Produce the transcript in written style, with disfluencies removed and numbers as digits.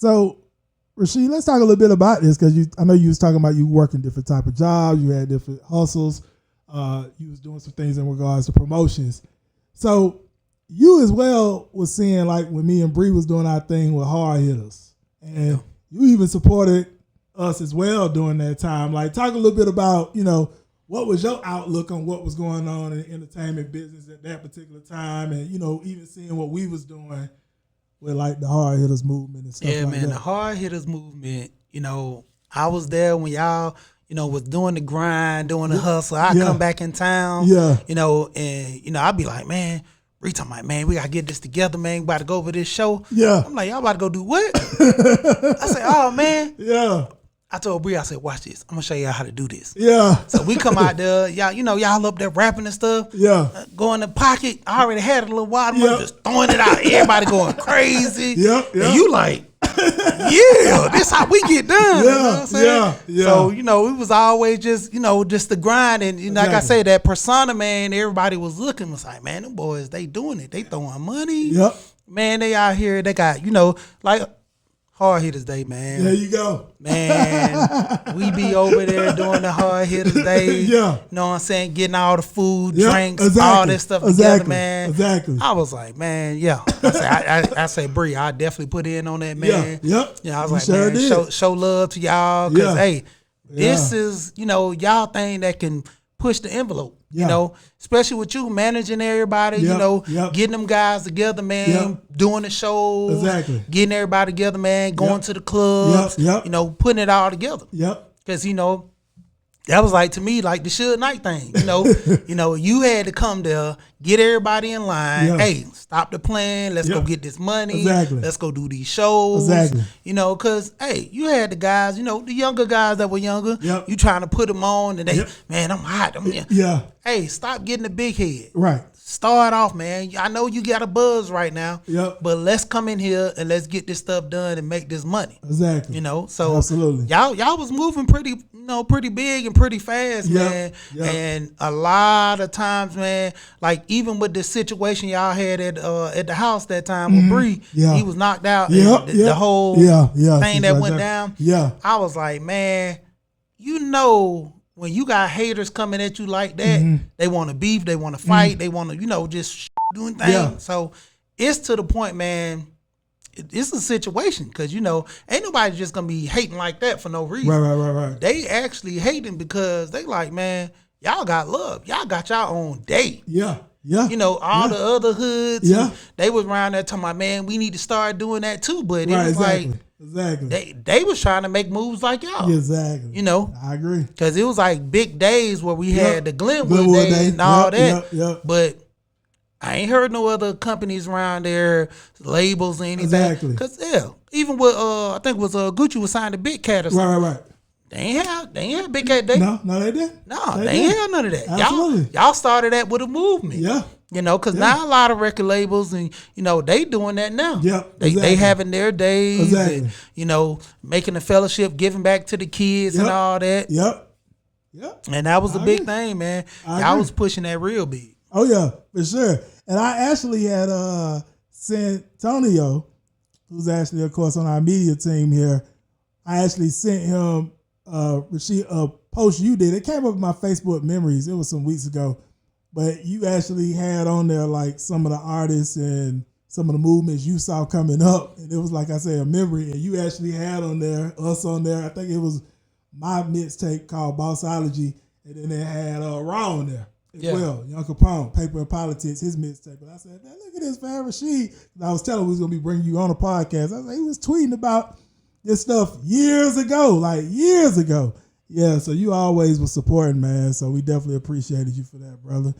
So, Rasheed, let's talk a little bit about this because I know you was talking about you working different type of jobs, you had different hustles, you was doing some things in regards to promotions. So you as well was seeing like when me and Bree was doing our thing with Hard Hitters, and you even supported us as well during that time. Like, talk a little bit about, what was your outlook on what was going on in the entertainment business at that particular time, and even seeing what we was doing with like the Hard Hitters movement and stuff like that. Yeah, man, the Hard Hitters movement, I was there when y'all, was doing the grind, doing the hustle. I come back in town, and, I'd be like, man, Bree talking about, man, we got to get this together, man. We about to go over this show. Yeah. I'm like, y'all about to go do what? I said, oh, man. Yeah. I told Bree, I said, watch this. I'm going to show y'all how to do this. Yeah. So we come out there, y'all up there rapping and stuff. Yeah. Go in the pocket. I already had it a little while. Just throwing it out. Everybody going crazy. Yeah. And you like, yeah, this how we get done. You know what I'm saying? Yeah. So, it was always just, just the grind. And like I say, that persona, man, everybody was looking, was like, man, them boys, they doing it. They throwing money. Yep. Man, they out here, they got, like Hard Hitters Day, man. There you go. Man, we be over there doing the Hard Hitters Day. Yeah. You know what I'm saying? Getting all the food, Yep, drinks, exactly, all this stuff together, man. Exactly. I was like, man, yeah. I say, Bree, I definitely put in on that, man. Yep. Yeah, I was You like, sure man, did. show love to y'all. Because, Yeah. hey, this is, y'all thing that can push the envelope. Yeah. Especially with you managing everybody, Yep. getting them guys together, man, Yep. doing the shows, Exactly. getting everybody together, man, going to the clubs, Yep. putting it all together. Yep. Because, that was like, to me, like the Suge Knight thing. You had to come there, get everybody in line. Yeah. Hey, stop the plan. Let's go get this money. Exactly. Let's go do these shows. Exactly. Because, hey, you had the guys, the younger guys that were younger. Yep. You trying to put them on, and they, Yep. man, I'm hot. Yeah. Hey, stop getting the big head. Right. Start off, man. I know you got a buzz right now. Yep. But let's come in here and let's get this stuff done and make this money. Exactly. So Absolutely. y'all was moving pretty big and pretty fast, Yep. man. Yep. And a lot of times, man, like even with the situation y'all had at the house that time with Bree, Yeah. he was knocked out. Yep. And the whole thing that went down. Yeah. I was like, man, when you got haters coming at you like that, they want to beef, they want to fight, they want to, just doing things. Yeah. So it's to the point, man, it's a situation because, ain't nobody just going to be hating like that for no reason. Right. They actually hating because they like, man, y'all got love. Y'all got y'all own day. Yeah. Yeah. All the other hoods, Yeah. they was around there talking about, man, we need to start doing that too. But it Right. was Exactly. like, Exactly. they was trying to make moves like y'all. Exactly. I agree. Because it was like big days where we had the Glenwood Glenwood Day Day. and all Yep, that. yep. But I ain't heard no other companies around there, labels or anything. Exactly. Because, even with, I think it was Gucci was signed to Big Cat or something. Right. They ain't have Big Cat Day. No, they didn't. No, they ain't have none of that. Absolutely. Y'all started that with a movement. Yeah. Because now a lot of record labels and, they doing that now. Yep, They exactly. having their days Exactly. and, making a fellowship, giving back to the kids and all that. Yep. And that was a big agree. thing, man. I Y'all agree. was pushing that real big. Oh yeah, for sure. And I actually had sent Tonio, who's actually of course on our media team here. I actually sent him Rasheed a post you did. It came up in my Facebook memories. It was some weeks ago, but you actually had on there like some of the artists and some of the movements you saw coming up, and it was like I say a memory. And you actually had on there us on there. I think it was my mixtape called Bossology, and then it had Raw on there as well. Young Capone, Paper and Politics, his mixtape. But I said, man, look at this, man, Rasheed. And I was telling him we was gonna be bringing you on a podcast. I was like, he was tweeting about this stuff years ago. Yeah, so you always was supporting, man. So we definitely appreciated you for that, brother.